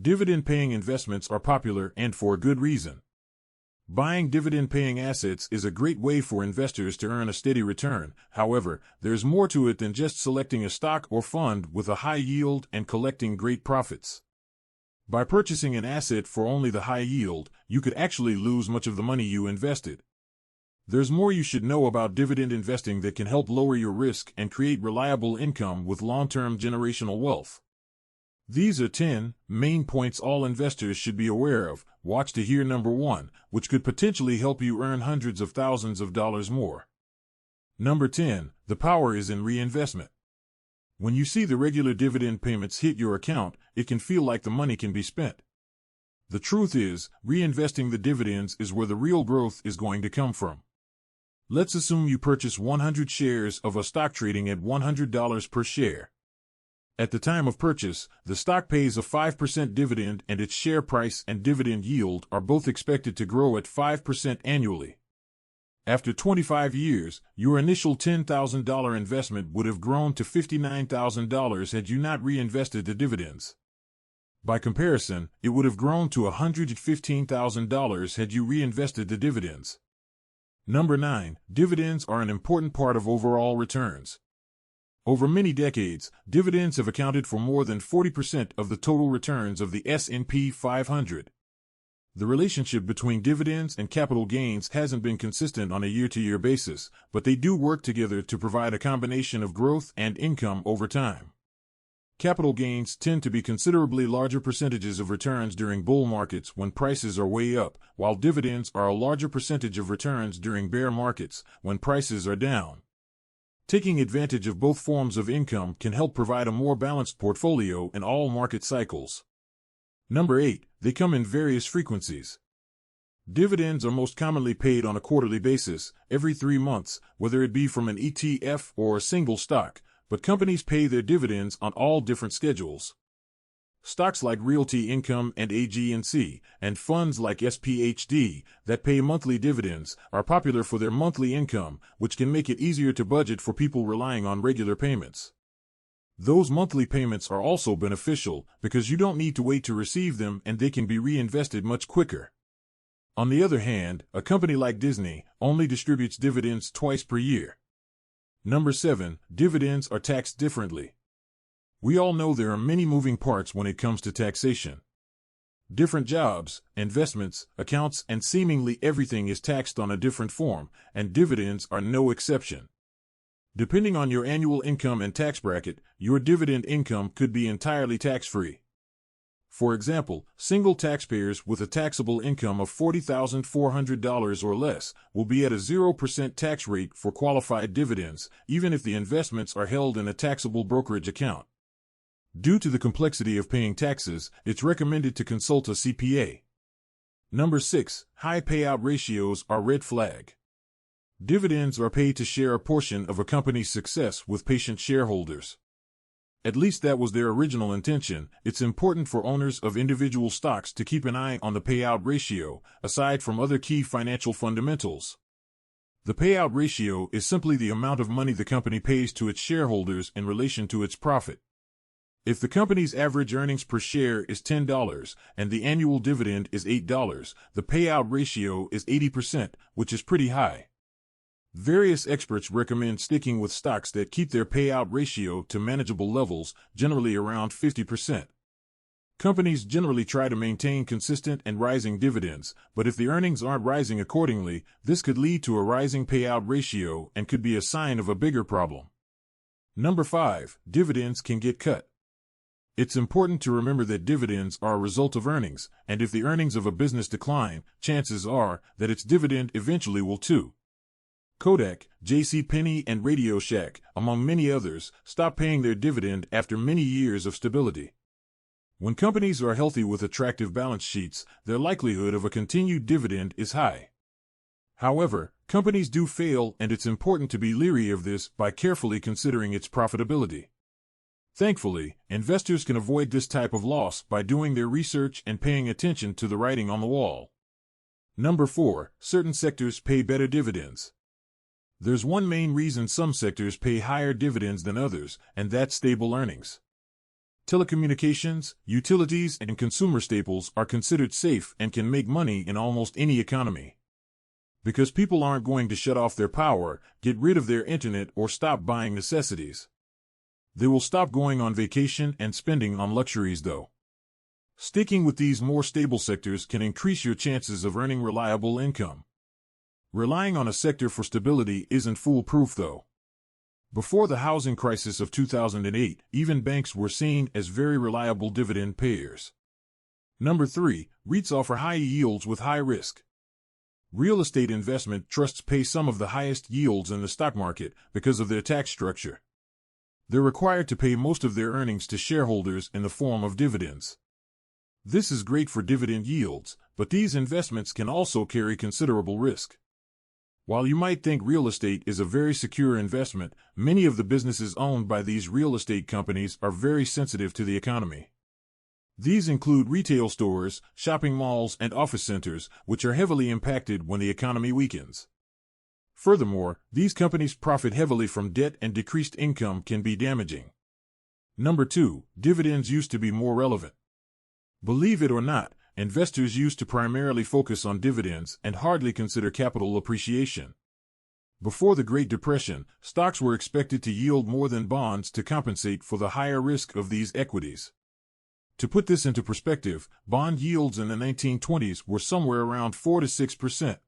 Dividend-paying investments are popular and for a good reason. Buying dividend-paying assets is a great way for investors to earn a steady return. However, there's more to it than just selecting a stock or fund with a high yield and collecting great profits. By purchasing an asset for only the high yield, you could actually lose much of the money you invested. There's more you should know about dividend investing that can help lower your risk and create reliable income with long-term generational wealth. These are 10 main points all investors should be aware of. Watch to hear number 1, which could potentially help you earn hundreds of thousands of dollars more. Number 10, the power is in reinvestment. When you see the regular dividend payments hit your account, it can feel like the money can be spent. The truth is, reinvesting the dividends is where the real growth is going to come from. Let's assume you purchase 100 shares of a stock trading at $100 per share. At the time of purchase, the stock pays a 5% dividend and its share price and dividend yield are both expected to grow at 5% annually. After 25 years, your initial $10,000 investment would have grown to $59,000 had you not reinvested the dividends. By comparison, it would have grown to $115,000 had you reinvested the dividends. Number 9, dividends are an important part of overall returns. Over many decades, dividends have accounted for more than 40% of the total returns of the S&P 500. The relationship between dividends and capital gains hasn't been consistent on a year-to-year basis, but they do work together to provide a combination of growth and income over time. Capital gains tend to be considerably larger percentages of returns during bull markets when prices are way up, while dividends are a larger percentage of returns during bear markets when prices are down. Taking advantage of both forms of income can help provide a more balanced portfolio in all market cycles. Number 8, they come in various frequencies. Dividends are most commonly paid on a quarterly basis, every 3 months, whether it be from an ETF or a single stock, but companies pay their dividends on all different schedules. Stocks like Realty Income and AG&C, and funds like SPHD that pay monthly dividends are popular for their monthly income, which can make it easier to budget for people relying on regular payments. Those monthly payments are also beneficial because you don't need to wait to receive them and they can be reinvested much quicker. On the other hand, a company like Disney only distributes dividends twice per year. Number 7, dividends are taxed differently. We all know there are many moving parts when it comes to taxation. Different jobs, investments, accounts, and seemingly everything is taxed on a different form, and dividends are no exception. Depending on your annual income and tax bracket, your dividend income could be entirely tax-free. For example, single taxpayers with a taxable income of $40,400 or less will be at a 0% tax rate for qualified dividends, even if the investments are held in a taxable brokerage account. Due to the complexity of paying taxes, it's recommended to consult a CPA. Number 6, high payout ratios are red flag. Dividends are paid to share a portion of a company's success with patient shareholders. At least that was their original intention. It's important for owners of individual stocks to keep an eye on the payout ratio, aside from other key financial fundamentals. The payout ratio is simply the amount of money the company pays to its shareholders in relation to its profit. If the company's average earnings per share is $10 and the annual dividend is $8, the payout ratio is 80%, which is pretty high. Various experts recommend sticking with stocks that keep their payout ratio to manageable levels, generally around 50%. Companies generally try to maintain consistent and rising dividends, but if the earnings aren't rising accordingly, this could lead to a rising payout ratio and could be a sign of a bigger problem. Number 5, dividends can get cut. It's important to remember that dividends are a result of earnings, and if the earnings of a business decline, chances are that its dividend eventually will too. Kodak, JCPenney, and Radio Shack, among many others, stopped paying their dividend after many years of stability. When companies are healthy with attractive balance sheets, their likelihood of a continued dividend is high. However, companies do fail, and it's important to be leery of this by carefully considering its profitability. Thankfully, investors can avoid this type of loss by doing their research and paying attention to the writing on the wall. Number 4, certain sectors pay better dividends. There's one main reason some sectors pay higher dividends than others, and that's stable earnings. Telecommunications, utilities, and consumer staples are considered safe and can make money in almost any economy. Because people aren't going to shut off their power, get rid of their internet, or stop buying necessities. They will stop going on vacation and spending on luxuries though. Sticking with these more stable sectors can increase your chances of earning reliable income. Relying on a sector for stability isn't foolproof though. Before the housing crisis of 2008, even banks were seen as very reliable dividend payers. Number 3, REITs offer high yields with high risk. Real estate investment trusts pay some of the highest yields in the stock market because of their tax structure. They're required to pay most of their earnings to shareholders in the form of dividends. This is great for dividend yields, but these investments can also carry considerable risk. While you might think real estate is a very secure investment, many of the businesses owned by these real estate companies are very sensitive to the economy. These include retail stores, shopping malls, and office centers, which are heavily impacted when the economy weakens. Furthermore, these companies profit heavily from debt, and decreased income can be damaging. Number 2, dividends used to be more relevant. Believe it or not, investors used to primarily focus on dividends and hardly consider capital appreciation. Before the Great Depression, stocks were expected to yield more than bonds to compensate for the higher risk of these equities. To put this into perspective, bond yields in the 1920s were somewhere around 4 to 6%.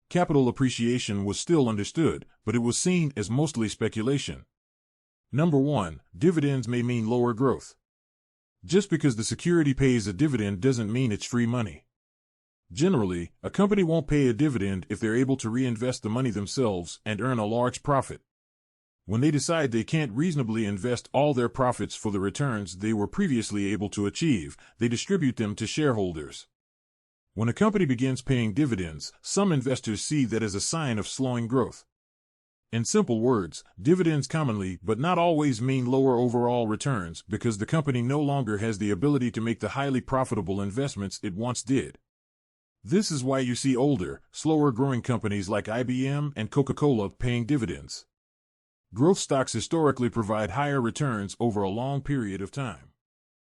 Capital appreciation was still understood, but it was seen as mostly speculation. Number 1, dividends may mean lower growth. Just because the security pays a dividend doesn't mean it's free money. Generally, a company won't pay a dividend if they're able to reinvest the money themselves and earn a large profit. When they decide they can't reasonably invest all their profits for the returns they were previously able to achieve, they distribute them to shareholders. When a company begins paying dividends, some investors see that as a sign of slowing growth. In simple words, dividends commonly but not always mean lower overall returns because the company no longer has the ability to make the highly profitable investments it once did. This is why you see older, slower-growing companies like IBM and Coca-Cola paying dividends. Growth stocks historically provide higher returns over a long period of time.